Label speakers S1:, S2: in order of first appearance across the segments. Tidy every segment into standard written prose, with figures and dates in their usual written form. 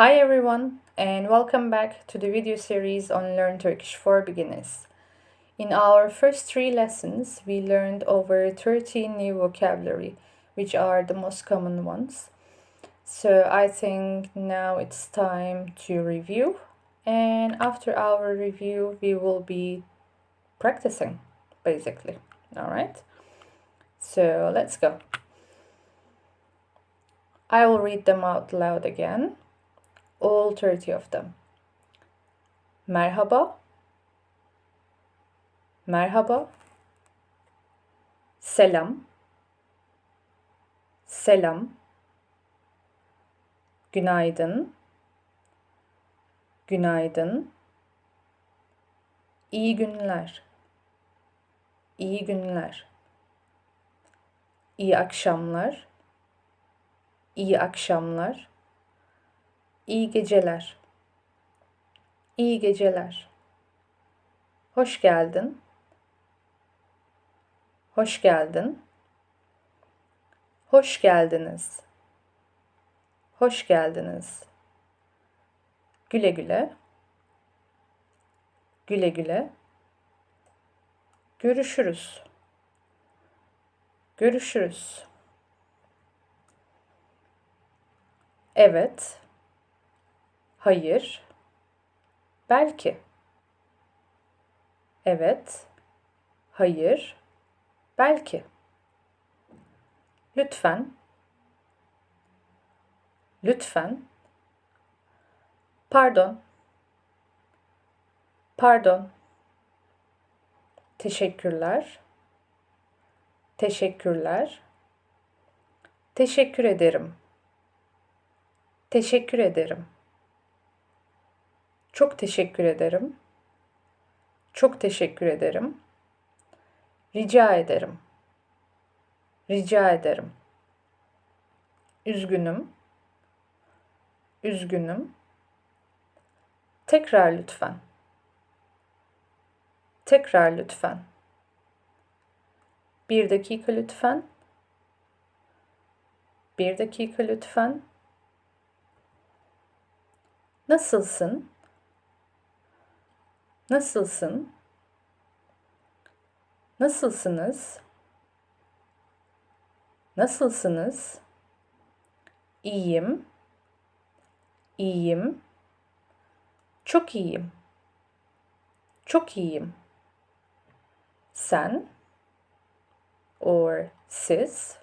S1: Hi everyone, and welcome back to the video series on Learn Turkish for Beginners. In our first three lessons, we learned over 13 new vocabulary, which are the most common ones. So I think now it's time to review, and after our review, we will be practicing, basically. All right? So let's go. I will read them out loud again, all 30 of them. Merhaba, merhaba, selam, selam, günaydın, günaydın, iyi günler, iyi günler, iyi akşamlar, iyi akşamlar, iyi geceler, iyi geceler, hoş geldin, hoş geldin, hoş geldiniz, hoş geldiniz, güle güle, güle güle, görüşürüz, görüşürüz, evet, hayır, belki, evet, hayır, belki, lütfen, lütfen, pardon, pardon, teşekkürler, teşekkürler, teşekkür ederim, teşekkür ederim, çok teşekkür ederim, çok teşekkür ederim, rica ederim, rica ederim, üzgünüm, üzgünüm, tekrar lütfen, tekrar lütfen, bir dakika lütfen, bir dakika lütfen, nasılsın, nasılsın, nasılsınız, nasılsınız, iyiyim, iyiyim, çok iyiyim, çok iyiyim, sen, or siz,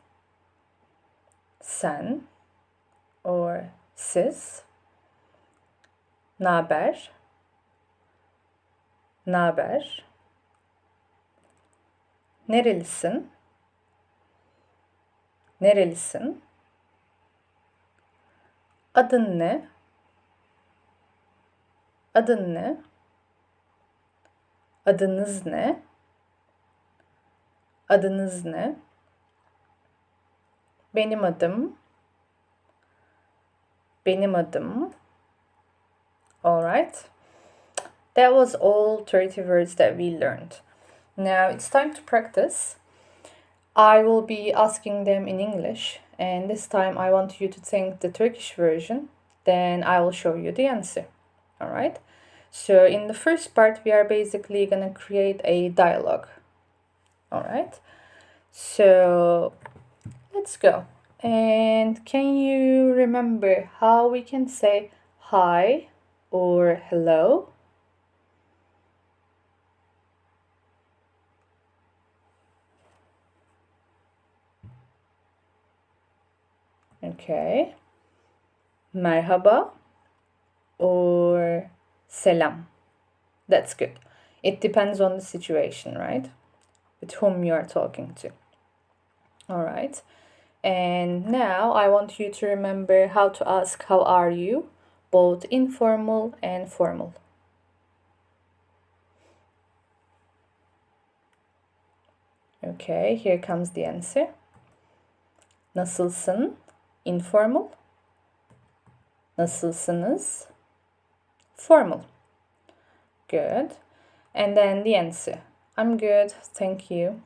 S1: sen, or siz, naber, naber, nerelisin, nerelisin, adın ne, adın ne, adınız ne, adınız ne, benim adım, benim adım. Alright, that was all 30 words that we learned. Now it's time to practice. I will be asking them in English, and this time I want you to think the Turkish version, then I will show you the answer. Alright, so in the first part, we are basically gonna create a dialogue. Alright, so let's go. And can you remember how we can say hi or hello? Okay. Merhaba or selam. That's good. It depends on the situation, right? With whom you are talking to. All right. And now I want you to remember how to ask how are you, both informal and formal. Okay, here comes the answer. Nasılsın? Informal. Nasılsınız? Formal. Good. And then the answer. I'm good, thank you.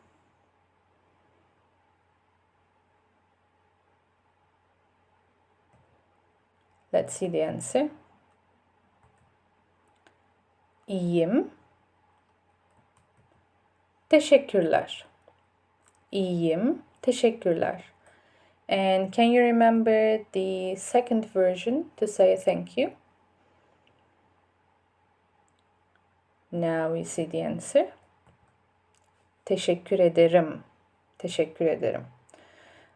S1: Let's see the answer. İyiyim. Teşekkürler. İyiyim. Teşekkürler. And can you remember the second version to say thank you? Now we see the answer. Teşekkür ederim. Teşekkür ederim.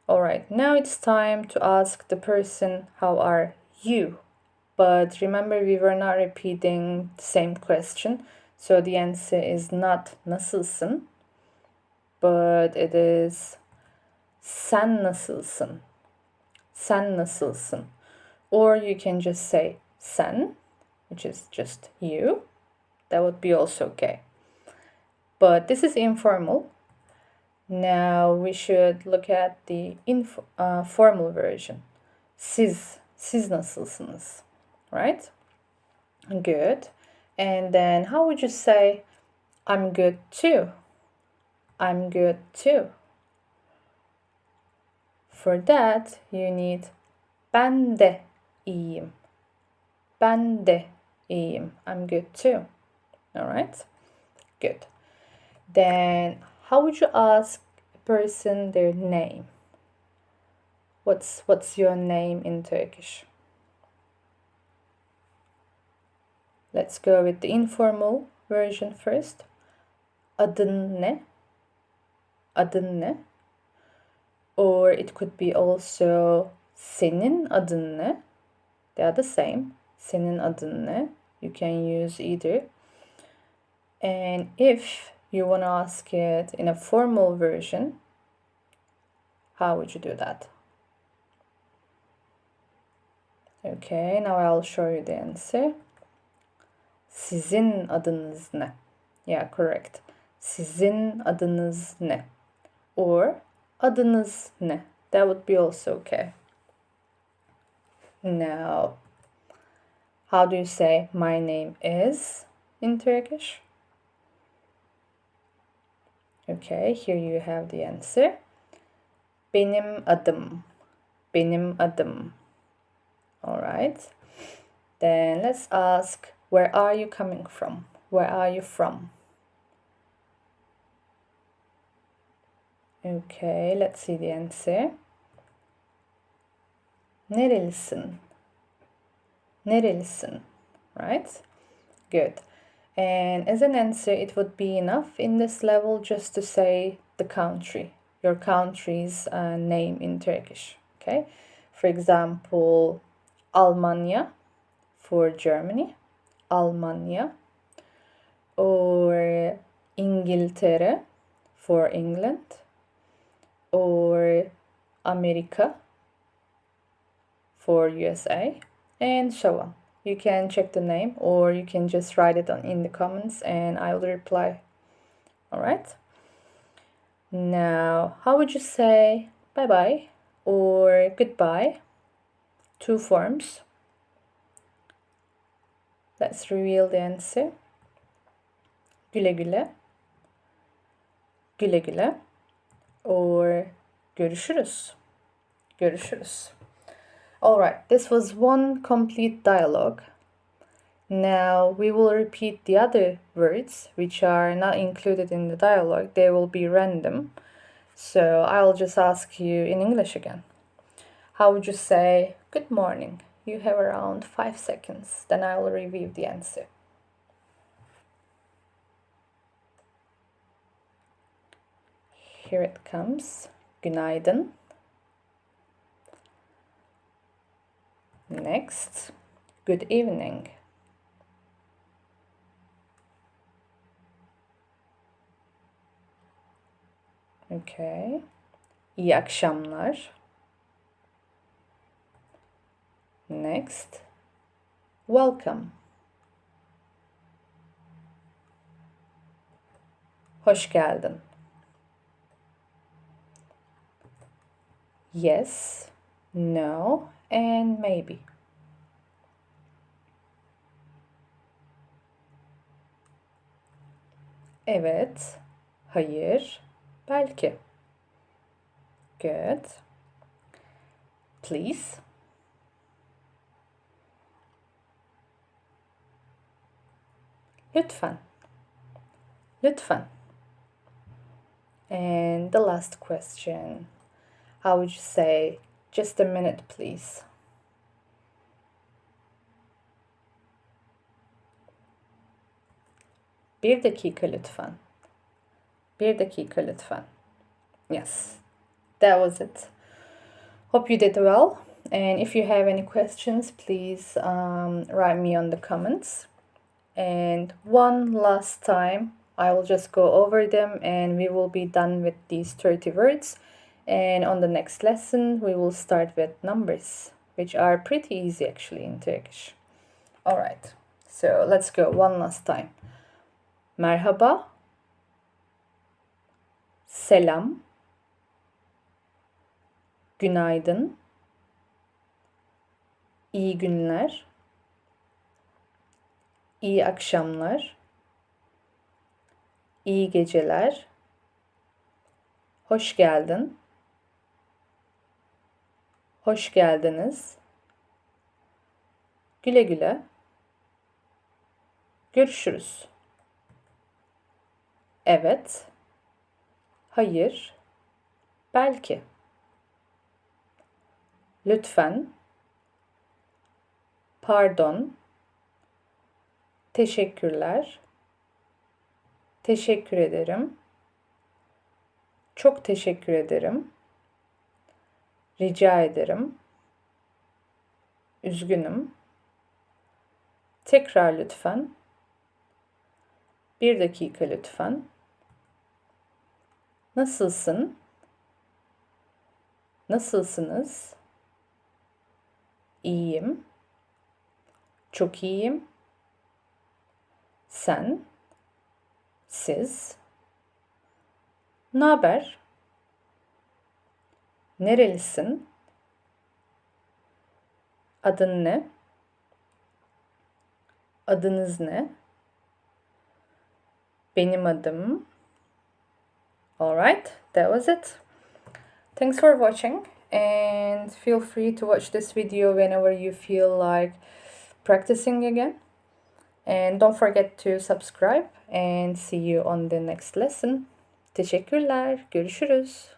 S1: Alright, now it's time to ask the person, how are you? But remember, we were not repeating the same question. So the answer is not nasılsın, but it is sen nasılsın? Sen nasılsın? Or you can just say sen, which is just you. That would be also okay. But this is informal. Now we should look at the formal version. Siz nasılsınız? Right? Good. And then how would you say I'm good too? I'm good too. For that you need ben de iyiyim. Ben de iyiyim. I'm good too. All right? Good. Then how would you ask a person their name? What's your name in Turkish? Let's go with the informal version first. Adın ne? Adın ne? Or it could be also senin adın ne? They are the same. Senin adın ne? You can use either. And if you want to ask it in a formal version, how would you do that? Okay, now I'll show you the answer. Sizin adınız ne? Yeah, correct. Sizin adınız ne? Or adınız ne? That would be also okay. Now, how do you say my name is in Turkish? Okay, here you have the answer. Benim adım. Benim adım. All right. Then let's ask, where are you coming from? Where are you from? Okay, let's see the answer. Nerelisin? Nerelisin? Right? Good. And as an answer, it would be enough in this level just to say the country, your country's name in Turkish. Okay? For example, Almanya for Germany, Almanya, or İngiltere for England, or America for USA, and so on. You can check the name or you can just write it in the comments and I will reply. All right? Now, how would you say bye-bye or goodbye? Two forms. Let's reveal the answer. Güle güle. Güle güle. Or görüşürüz. Görüşürüz. Alright, this was one complete dialogue. Now we will repeat the other words which are not included in the dialogue. They will be random. So I'll just ask you in English again. How would you say good morning? You have around 5 seconds. Then I will review the answer. Here it comes. Günaydın. Next, good evening. Okay. İyi akşamlar. Next, welcome. Hoş geldin. Yes, no, and maybe. Evet, hayır, belki. Good. Please. Lütfen. Lütfen. And the last question. How would you say, just a minute please? Bir dakika lütfen. Bir dakika lütfen. Yes, that was it. Hope you did well. And if you have any questions, please write me on the comments. And one last time, I will just go over them and we will be done with these 30 words. And on the next lesson, we will start with numbers, which are pretty easy actually in Turkish. All right, so let's go one last time. Merhaba, selam, günaydın, iyi günler, iyi akşamlar, iyi geceler, hoş geldin, hoş geldiniz, güle güle, görüşürüz. Evet, hayır, belki. Lütfen, pardon, teşekkürler, teşekkür ederim, çok teşekkür ederim, rica ederim, üzgünüm, tekrar lütfen, bir dakika lütfen, nasılsın, nasılsınız, iyiyim, çok iyiyim, sen, siz, naber, nerelisin, adın ne, adınız ne, benim adım. Alright, that was it. Thanks for watching and feel free to watch this video whenever you feel like practicing again. And don't forget to subscribe and see you on the next lesson. Teşekkürler. Görüşürüz.